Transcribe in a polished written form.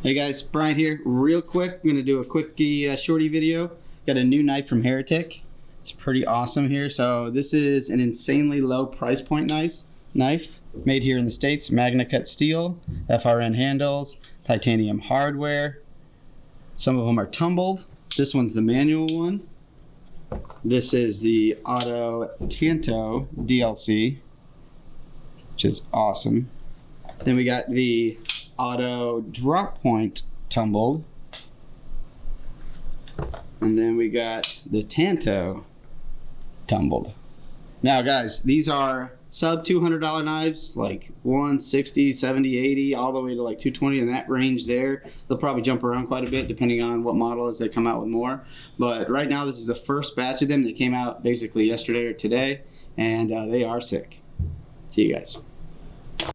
Hey guys, Brian here. Real quick, I'm gonna do a quickie shorty video. Got a new knife from Heretic. It's pretty awesome here. So this is an insanely low price point knife made here in the States. Magna cut steel, FRN handles, titanium hardware. Some of them are tumbled. This one's the manual one. This is the Auto Tanto DLC, which is awesome. Then we got the Auto Drop Point tumbled. And then we got the Tanto tumbled. Now guys, these are sub $200 knives, like 160, 70, 80, all the way to like 220 in that range there. They'll probably jump around quite a bit depending on what model as they come out with more. But right now this is the first batch of them that came out basically yesterday or today, and they are sick. See you guys.